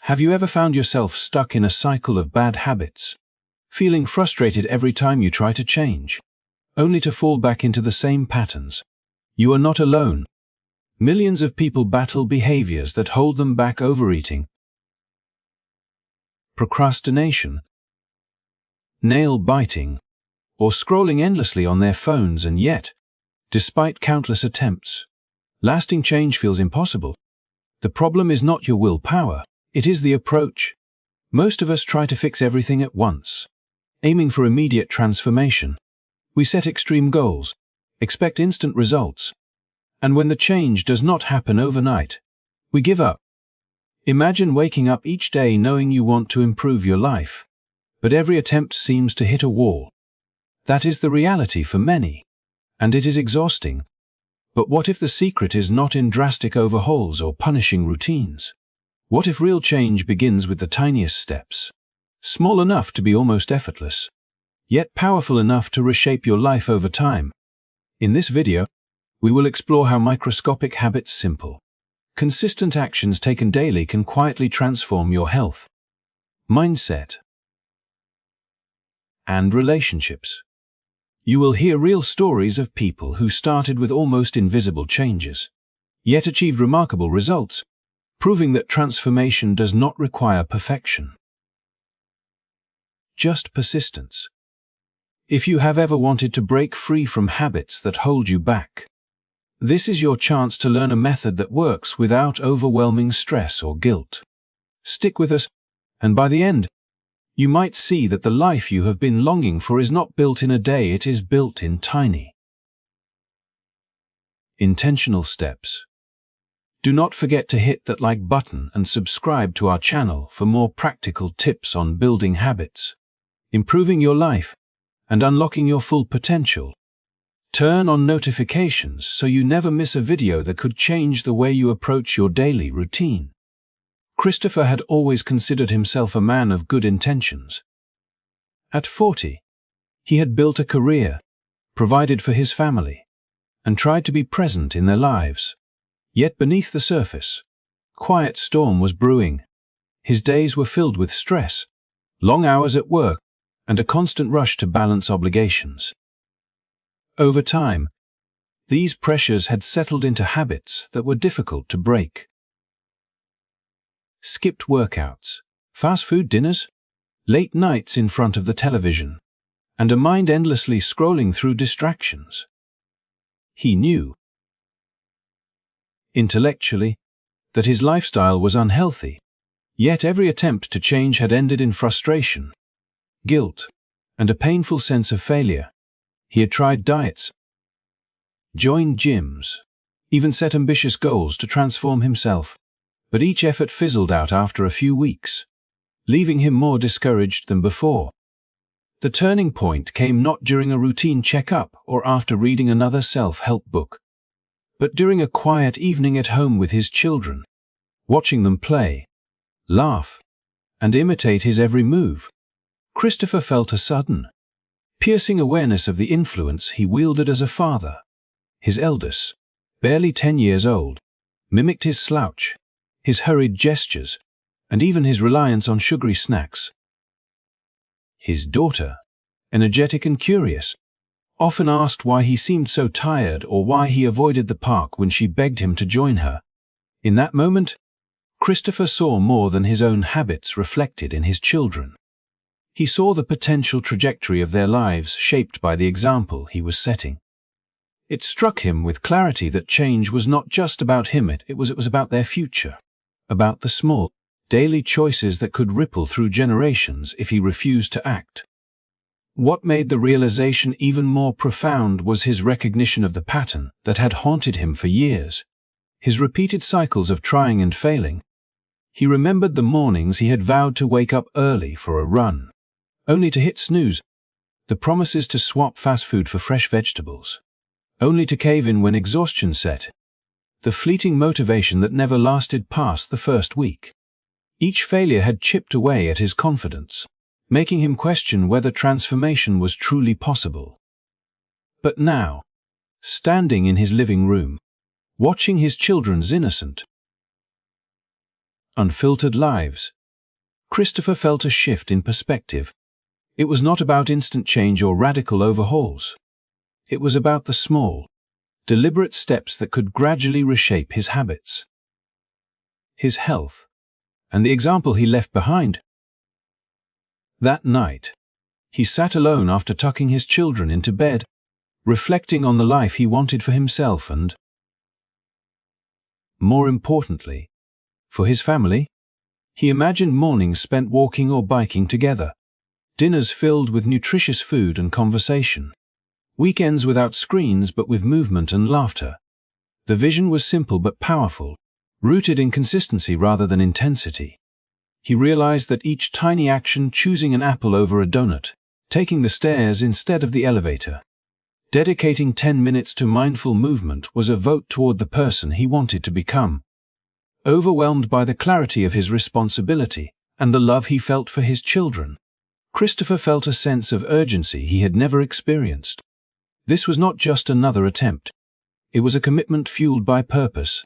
Have you ever found yourself stuck in a cycle of bad habits, feeling frustrated every time you try to change, only to fall back into the same patterns? You are not alone. Millions of people battle behaviors that hold them back: overeating, procrastination, nail-biting, or scrolling endlessly on their phones, and yet, despite countless attempts, lasting change feels impossible. The problem is not your willpower, it is the approach. Most of us try to fix everything at once, aiming for immediate transformation. We set extreme goals, expect instant results, and when the change does not happen overnight, we give up. Imagine waking up each day knowing you want to improve your life, but every attempt seems to hit a wall. That is the reality for many, and it is exhausting. But what if the secret is not in drastic overhauls or punishing routines? What if real change begins with the tiniest steps, small enough to be almost effortless, yet powerful enough to reshape your life over time? In this video, we will explore how microscopic habits, simple, consistent actions taken daily can quietly transform your health, mindset, and relationships. You will hear real stories of people who started with almost invisible changes, yet achieved remarkable results, proving that transformation does not require perfection, just persistence. If you have ever wanted to break free from habits that hold you back, this is your chance to learn a method that works without overwhelming stress or guilt. Stick with us, and by the end, you might see that the life you have been longing for is not built in a day, it is built in tiny, intentional steps. Do not forget to hit that like button and subscribe to our channel for more practical tips on building habits, improving your life, and unlocking your full potential. Turn on notifications so you never miss a video that could change the way you approach your daily routine. Christopher had always considered himself a man of good intentions. At 40, he had built a career, provided for his family, and tried to be present in their lives. Yet beneath the surface, a quiet storm was brewing. His days were filled with stress, long hours at work, and a constant rush to balance obligations. Over time, these pressures had settled into habits that were difficult to break. Skipped workouts, fast food dinners, late nights in front of the television, and a mind endlessly scrolling through distractions. He knew, intellectually, that his lifestyle was unhealthy, yet every attempt to change had ended in frustration, guilt, and a painful sense of failure. He had tried diets, joined gyms, even set ambitious goals to transform himself, but each effort fizzled out after a few weeks, leaving him more discouraged than before. The turning point came not during a routine checkup or after reading another self-help book, but during a quiet evening at home with his children, watching them play, laugh, and imitate his every move. Christopher felt a sudden, piercing awareness of the influence he wielded as a father. His eldest, barely 10 years old, mimicked his slouch, his hurried gestures, and even his reliance on sugary snacks. His daughter, energetic and curious, often asked why he seemed so tired or why he avoided the park when she begged him to join her. In that moment, Christopher saw more than his own habits reflected in his children. He saw the potential trajectory of their lives shaped by the example he was setting. It struck him with clarity that change was not just about him, it was about their future, about the small, daily choices that could ripple through generations if he refused to act. What made the realization even more profound was his recognition of the pattern that had haunted him for years, his repeated cycles of trying and failing. He remembered the mornings he had vowed to wake up early for a run, only to hit snooze, the promises to swap fast food for fresh vegetables, only to cave in when exhaustion set, the fleeting motivation that never lasted past the first week. Each failure had chipped away at his confidence, making him question whether transformation was truly possible. But now, standing in his living room, watching his children's innocent, unfiltered lives, Christopher felt a shift in perspective. It was not about instant change or radical overhauls. It was about the small, deliberate steps that could gradually reshape his habits, his health, and the example he left behind. That night, he sat alone after tucking his children into bed, reflecting on the life he wanted for himself and, more importantly, for his family. He imagined mornings spent walking or biking together, dinners filled with nutritious food and conversation, weekends without screens but with movement and laughter. The vision was simple but powerful, rooted in consistency rather than intensity. He realized that each tiny action, choosing an apple over a donut, taking the stairs instead of the elevator, dedicating 10 minutes to mindful movement, was a vote toward the person he wanted to become. Overwhelmed by the clarity of his responsibility and the love he felt for his children, Christopher felt a sense of urgency he had never experienced. This was not just another attempt. It was a commitment fueled by purpose,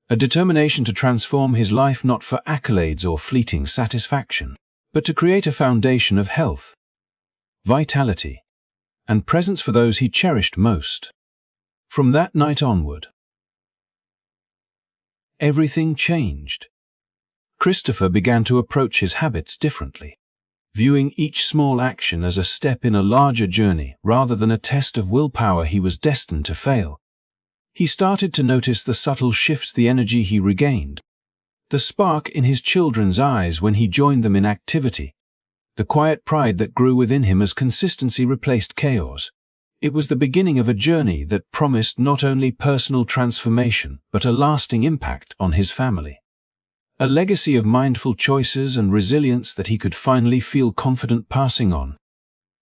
a determination to transform his life not for accolades or fleeting satisfaction, but to create a foundation of health, vitality, and presence for those he cherished most. From that night onward, everything changed. Christopher began to approach his habits differently, viewing each small action as a step in a larger journey rather than a test of willpower he was destined to fail. He started to notice the subtle shifts, the energy he regained, the spark in his children's eyes when he joined them in activity, the quiet pride that grew within him as consistency replaced chaos. It was the beginning of a journey that promised not only personal transformation but a lasting impact on his family. A legacy of mindful choices and resilience that he could finally feel confident passing on.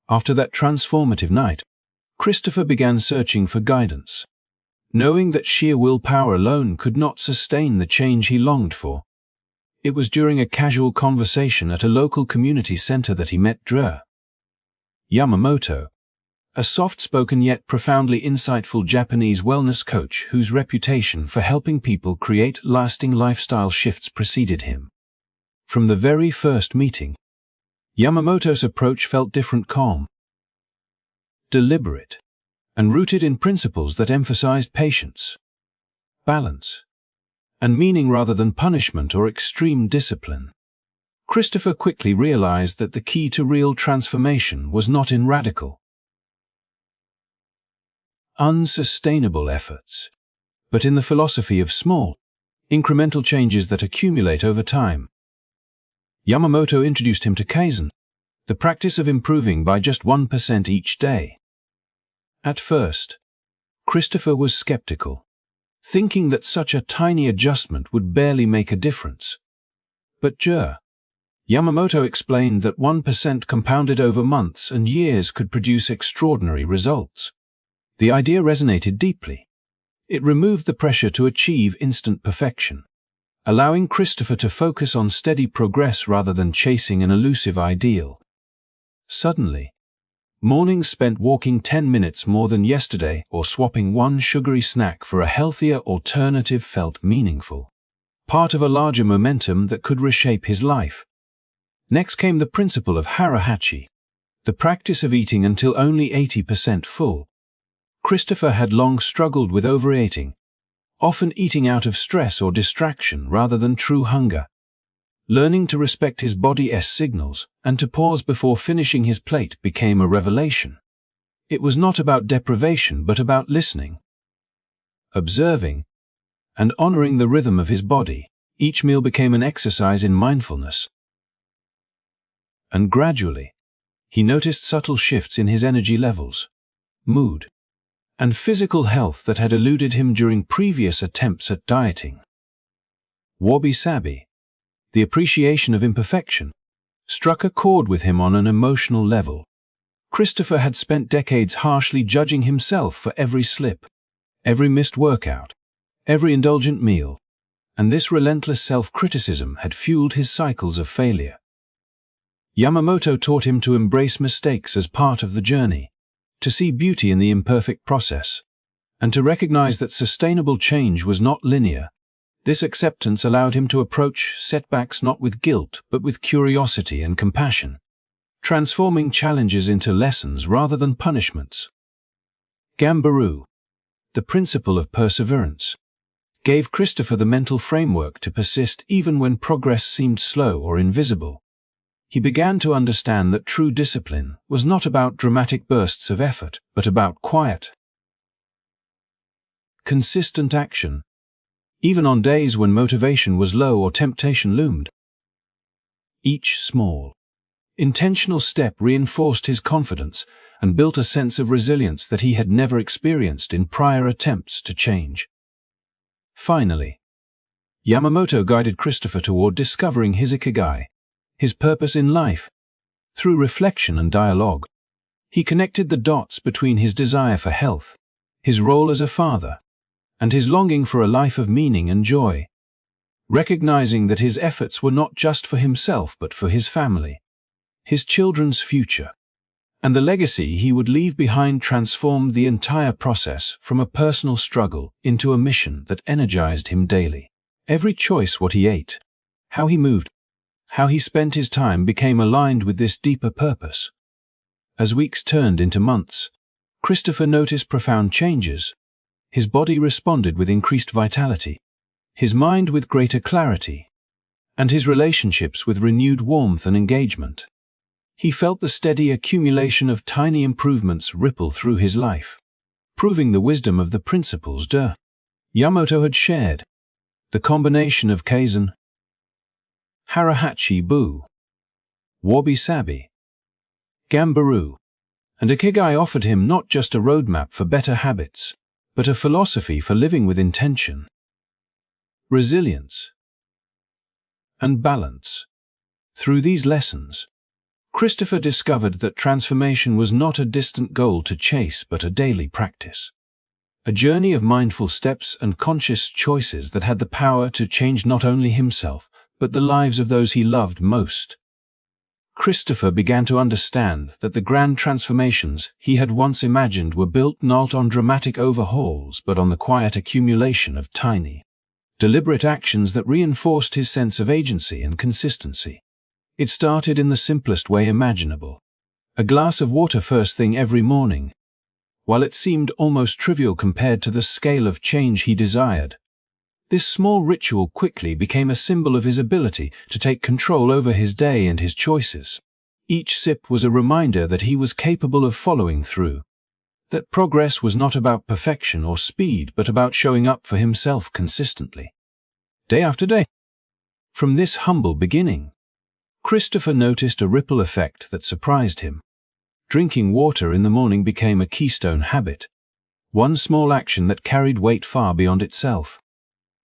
After that transformative night, Christopher began searching for guidance, knowing that sheer willpower alone could not sustain the change he longed for. It was during a casual conversation at a local community center that he met Dr. Yamamoto, a soft-spoken yet profoundly insightful Japanese wellness coach whose reputation for helping people create lasting lifestyle shifts preceded him. From the very first meeting, Yamamoto's approach felt different, calm, deliberate, and rooted in principles that emphasized patience, balance, and meaning rather than punishment or extreme discipline. Christopher quickly realized that the key to real transformation was not in radical, unsustainable efforts, but in the philosophy of small, incremental changes that accumulate over time. Yamamoto introduced him to Kaizen, the practice of improving by just 1% each day. At first, Christopher was skeptical, thinking that such a tiny adjustment would barely make a difference. But Dr. Yamamoto explained that 1% compounded over months and years could produce extraordinary results. The idea resonated deeply. It removed the pressure to achieve instant perfection, allowing Christopher to focus on steady progress rather than chasing an elusive ideal. Suddenly, mornings spent walking 10 minutes more than yesterday or swapping one sugary snack for a healthier alternative felt meaningful, part of a larger momentum that could reshape his life. Next came the principle of HARA HACHI, the practice of eating until only 80% full. Christopher had long struggled with overeating, often eating out of stress or distraction rather than true hunger. Learning to respect his body's signals and to pause before finishing his plate became a revelation. It was not about deprivation but about listening, observing, and honoring the rhythm of his body. Each meal became an exercise in mindfulness. And gradually, he noticed subtle shifts in his energy levels, mood, and physical health that had eluded him during previous attempts at dieting. WABI-SABI, the appreciation of imperfection, struck a chord with him on an emotional level. Christopher had spent decades harshly judging himself for every slip, every missed workout, every indulgent meal, and this relentless self-criticism had fueled his cycles of failure. Yamamoto taught him to embrace mistakes as part of the journey, to see beauty in the imperfect process, and to recognize that sustainable change was not linear. This acceptance allowed him to approach setbacks not with guilt but with curiosity and compassion, transforming challenges into lessons rather than punishments. GAMBARU, the principle of perseverance, gave Christopher the mental framework to persist even when progress seemed slow or invisible. He began to understand that true discipline was not about dramatic bursts of effort, but about quiet, consistent action, even on days when motivation was low or temptation loomed. Each small, intentional step reinforced his confidence and built a sense of resilience that he had never experienced in prior attempts to change. Finally, Yamamoto guided Christopher toward discovering his Ikigai, his purpose in life. Through reflection and dialogue, he connected the dots between his desire for health, his role as a father, and his longing for a life of meaning and joy. Recognizing that his efforts were not just for himself but for his family, his children's future, and the legacy he would leave behind transformed the entire process from a personal struggle into a mission that energized him daily. Every choice, what he ate, how he moved, how he spent his time, became aligned with this deeper purpose. As weeks turned into months, Christopher noticed profound changes. His body responded with increased vitality, his mind with greater clarity, and his relationships with renewed warmth and engagement. He felt the steady accumulation of tiny improvements ripple through his life, proving the wisdom of the principles Yamamoto had shared. The combination of Kaizen, HARA HACHI BU, WABI-SABI, GAMBARU, and Ikigai offered him not just a roadmap for better habits, but a philosophy for living with intention, resilience, and balance. Through these lessons, Christopher discovered that transformation was not a distant goal to chase but a daily practice. A journey of mindful steps and conscious choices that had the power to change not only himself, but the lives of those he loved most. Christopher began to understand that the grand transformations he had once imagined were built not on dramatic overhauls but on the quiet accumulation of tiny, deliberate actions that reinforced his sense of agency and consistency. It started in the simplest way imaginable: a glass of water first thing every morning. While it seemed almost trivial compared to the scale of change he desired, this small ritual quickly became a symbol of his ability to take control over his day and his choices. Each sip was a reminder that he was capable of following through, that progress was not about perfection or speed but about showing up for himself consistently, day after day. From this humble beginning, Christopher noticed a ripple effect that surprised him. Drinking water in the morning became a keystone habit, one small action that carried weight far beyond itself.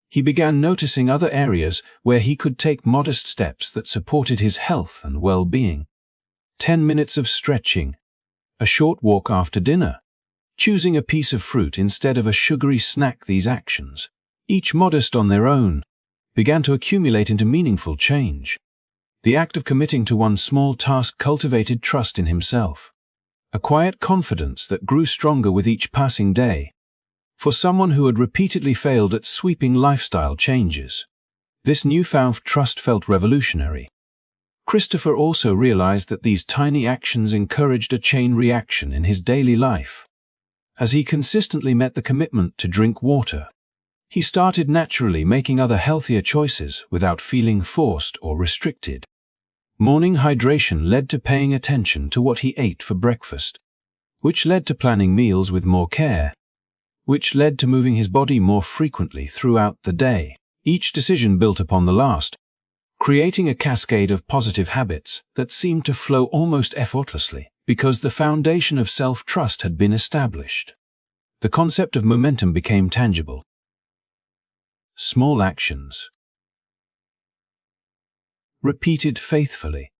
He began noticing other areas where he could take modest steps that supported his health and well-being. 10 minutes of stretching, a short walk after dinner, choosing a piece of fruit instead of a sugary snack. These actions, each modest on their own, began to accumulate into meaningful change. The act of committing to one small task cultivated trust in himself, a quiet confidence that grew stronger with each passing day. For someone who had repeatedly failed at sweeping lifestyle changes, this newfound trust felt revolutionary. Christopher also realized that these tiny actions encouraged a chain reaction in his daily life. As he consistently met the commitment to drink water, he started naturally making other healthier choices without feeling forced or restricted. Morning hydration led to paying attention to what he ate for breakfast, which led to planning meals with more care, which led to moving his body more frequently throughout the day. Each decision built upon the last, creating a cascade of positive habits that seemed to flow almost effortlessly because the foundation of self-trust had been established. The concept of momentum became tangible. Small actions, repeated faithfully,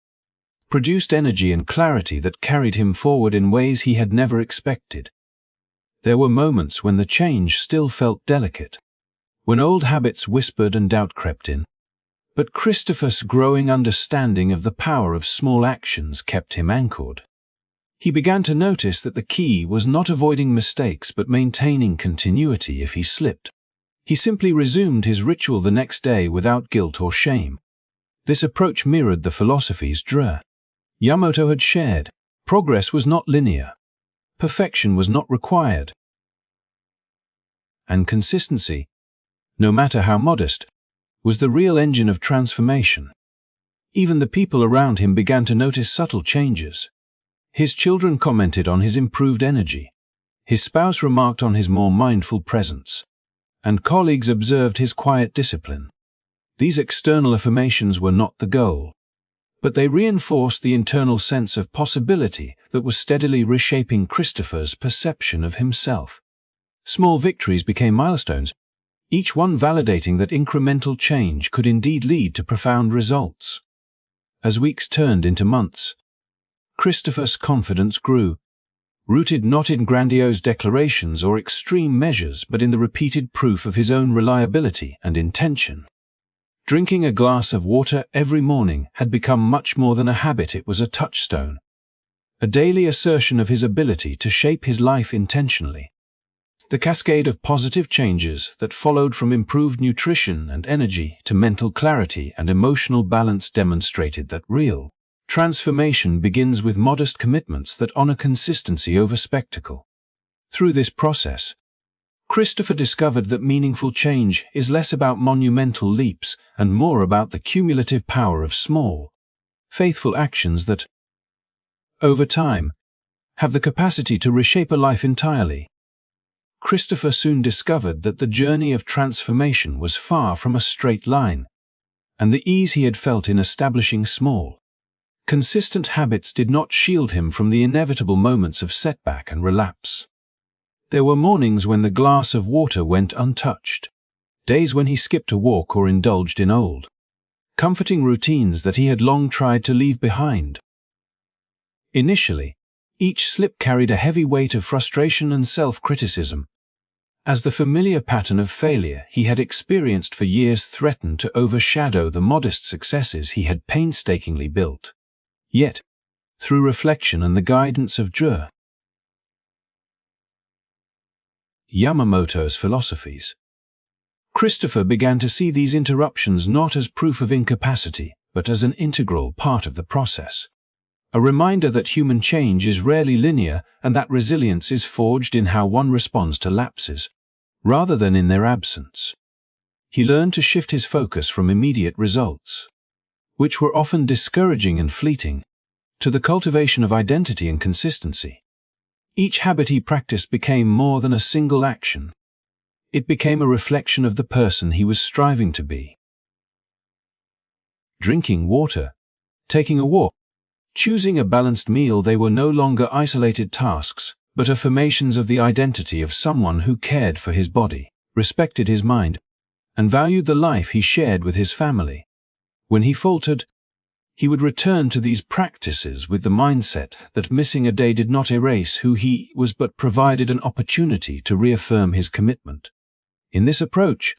produced energy and clarity that carried him forward in ways he had never expected. There were moments when the change still felt delicate, when old habits whispered and doubt crept in. But Christopher's growing understanding of the power of small actions kept him anchored. He began to notice that the key was not avoiding mistakes but maintaining continuity if he slipped. He simply resumed his ritual the next day without guilt or shame. This approach mirrored the philosophies Yamamoto had shared. Progress was not linear. Perfection was not required. And consistency, no matter how modest, was the real engine of transformation. Even the people around him began to notice subtle changes. His children commented on his improved energy. His spouse remarked on his more mindful presence. And colleagues observed his quiet discipline. These external affirmations were not the goal, but they reinforced the internal sense of possibility that was steadily reshaping Christopher's perception of himself. Small victories became milestones, each one validating that incremental change could indeed lead to profound results. As weeks turned into months, Christopher's confidence grew, rooted not in grandiose declarations or extreme measures but in the repeated proof of his own reliability and intention. Drinking a glass of water every morning had become much more than a habit. It was a touchstone, a daily assertion of his ability to shape his life intentionally. The cascade of positive changes that followed from improved nutrition and energy to mental clarity and emotional balance demonstrated that real transformation begins with modest commitments that honor consistency over spectacle. Through this process, Christopher discovered that meaningful change is less about monumental leaps and more about the cumulative power of small, faithful actions that, over time, have the capacity to reshape a life entirely. Christopher soon discovered that the journey of transformation was far from a straight line, and the ease he had felt in establishing small, consistent habits did not shield him from the inevitable moments of setback and relapse. There were mornings when the glass of water went untouched, days when he skipped a walk or indulged in old, comforting routines that he had long tried to leave behind. Initially, each slip carried a heavy weight of frustration and self-criticism, as the familiar pattern of failure he had experienced for years threatened to overshadow the modest successes he had painstakingly built. Yet, through reflection and the guidance of Yamamoto's philosophies, Christopher began to see these interruptions not as proof of incapacity, but as an integral part of the process. A reminder that human change is rarely linear and that resilience is forged in how one responds to lapses, rather than in their absence. He learned to shift his focus from immediate results, which were often discouraging and fleeting, to the cultivation of identity and consistency. Each habit he practiced became more than a single action. It became a reflection of the person he was striving to be. Drinking water, taking a walk, choosing a balanced meal, they were no longer isolated tasks, but affirmations of the identity of someone who cared for his body, respected his mind, and valued the life he shared with his family. When he faltered, he would return to these practices with the mindset that missing a day did not erase who he was but provided an opportunity to reaffirm his commitment. In this approach,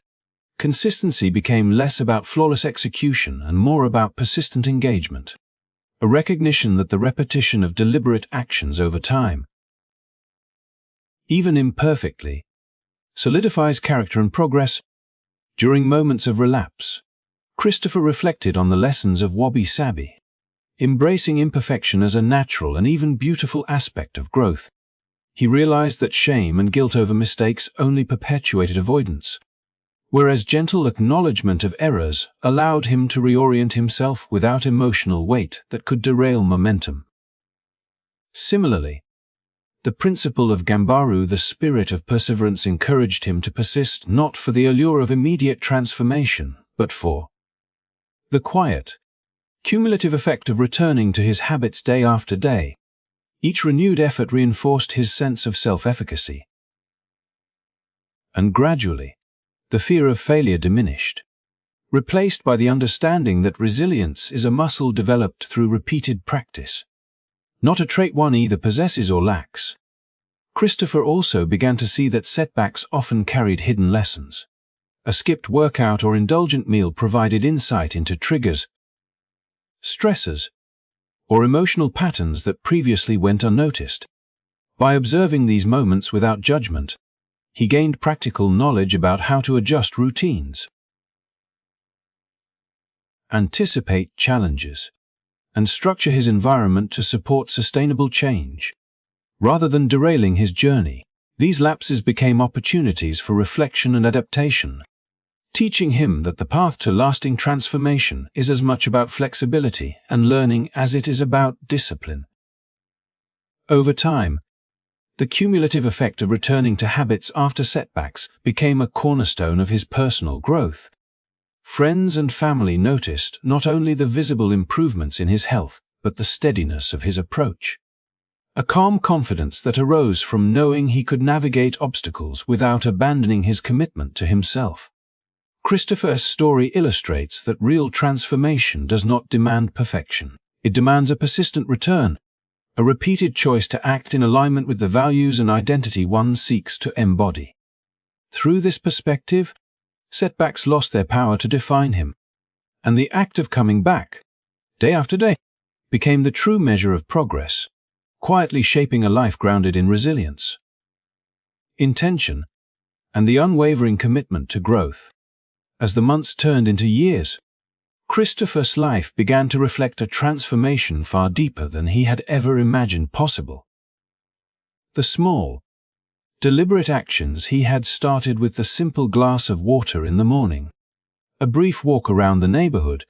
consistency became less about flawless execution and more about persistent engagement, a recognition that the repetition of deliberate actions over time, even imperfectly, solidifies character and progress. During moments of relapse, Christopher reflected on the lessons of WABI-SABI, embracing imperfection as a natural and even beautiful aspect of growth. He realized that shame and guilt over mistakes only perpetuated avoidance, whereas gentle acknowledgement of errors allowed him to reorient himself without emotional weight that could derail momentum. Similarly, the principle of GAMBARU, the spirit of perseverance, encouraged him to persist not for the allure of immediate transformation, but for the quiet, cumulative effect of returning to his habits day after day. Each renewed effort reinforced his sense of self-efficacy. And gradually, the fear of failure diminished, replaced by the understanding that resilience is a muscle developed through repeated practice, not a trait one either possesses or lacks. Christopher also began to see that setbacks often carried hidden lessons. A skipped workout or indulgent meal provided insight into triggers, stressors, or emotional patterns that previously went unnoticed. By observing these moments without judgment, he gained practical knowledge about how to adjust routines, anticipate challenges, and structure his environment to support sustainable change. Rather than derailing his journey, these lapses became opportunities for reflection and adaptation, teaching him that the path to lasting transformation is as much about flexibility and learning as it is about discipline. Over time, the cumulative effect of returning to habits after setbacks became a cornerstone of his personal growth. Friends and family noticed not only the visible improvements in his health, but the steadiness of his approach. A calm confidence that arose from knowing he could navigate obstacles without abandoning his commitment to himself. Christopher's story illustrates that real transformation does not demand perfection. It demands a persistent return, a repeated choice to act in alignment with the values and identity one seeks to embody. Through this perspective, setbacks lost their power to define him, and the act of coming back, day after day, became the true measure of progress, quietly shaping a life grounded in resilience, intention, and the unwavering commitment to growth. As the months turned into years, Christopher's life began to reflect a transformation far deeper than he had ever imagined possible. The small, deliberate actions he had started with the simple glass of water in the morning, a brief walk around the neighborhood,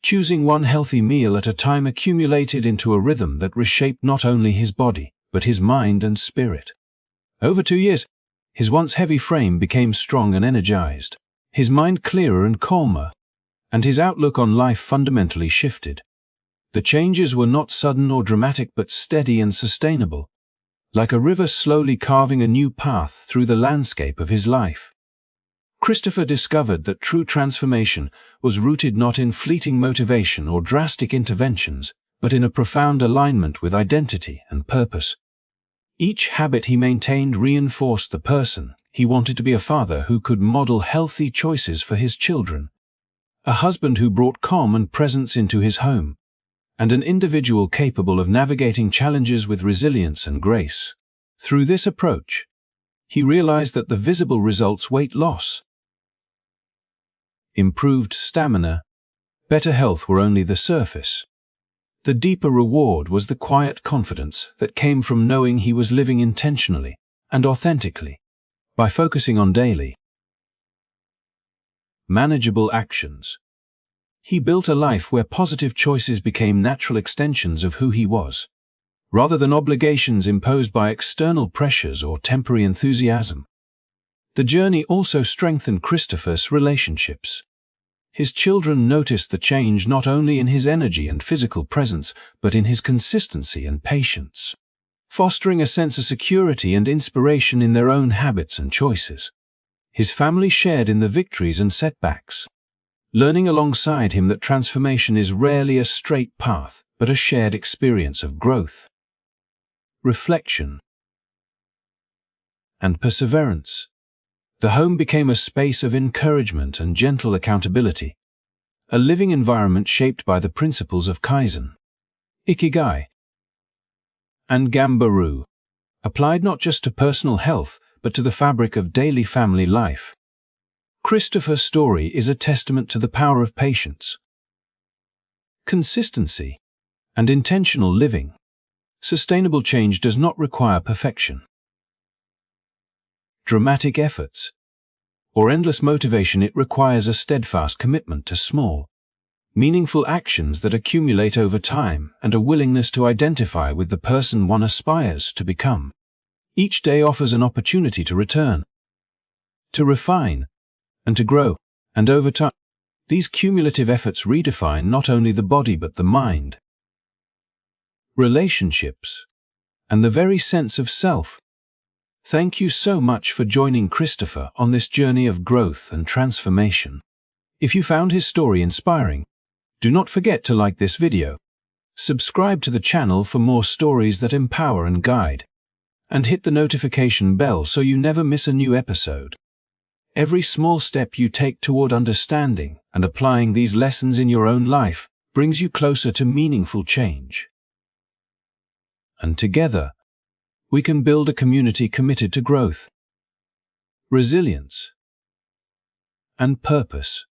choosing one healthy meal at a time accumulated into a rhythm that reshaped not only his body, but his mind and spirit. Over 2 years, his once heavy frame became strong and energized, his mind clearer and calmer, and his outlook on life fundamentally shifted. The changes were not sudden or dramatic but steady and sustainable, like a river slowly carving a new path through the landscape of his life. Christopher discovered that true transformation was rooted not in fleeting motivation or drastic interventions, but in a profound alignment with identity and purpose. Each habit he maintained reinforced the person he wanted to be: a father who could model healthy choices for his children, a husband who brought calm and presence into his home, and an individual capable of navigating challenges with resilience and grace. Through this approach, he realized that the visible results, weight loss, improved stamina, better health, were only the surface. The deeper reward was the quiet confidence that came from knowing he was living intentionally and authentically. By focusing on daily, manageable actions, he built a life where positive choices became natural extensions of who he was, rather than obligations imposed by external pressures or temporary enthusiasm. The journey also strengthened Christopher's relationships. His children noticed the change not only in his energy and physical presence, but in his consistency and patience, fostering a sense of security and inspiration in their own habits and choices. His family shared in the victories and setbacks, learning alongside him that transformation is rarely a straight path, but a shared experience of growth, reflection, and perseverance. The home became a space of encouragement and gentle accountability, a living environment shaped by the principles of Kaizen, Ikigai, and GAMBARU, applied not just to personal health, but to the fabric of daily family life. Christopher's story is a testament to the power of patience, consistency, and intentional living. Sustainable change does not require perfection, dramatic efforts, or endless motivation. It requires a steadfast commitment to small, meaningful actions that accumulate over time, and a willingness to identify with the person one aspires to become. Each day offers an opportunity to return, to refine, and to grow, and over time, these cumulative efforts redefine not only the body but the mind, relationships, and the very sense of self. Thank you so much for joining Christopher on this journey of growth and transformation. If you found his story inspiring, do not forget to like this video, subscribe to the channel for more stories that empower and guide, and hit the notification bell so you never miss a new episode. Every small step you take toward understanding and applying these lessons in your own life brings you closer to meaningful change. And together, we can build a community committed to growth, resilience, and purpose.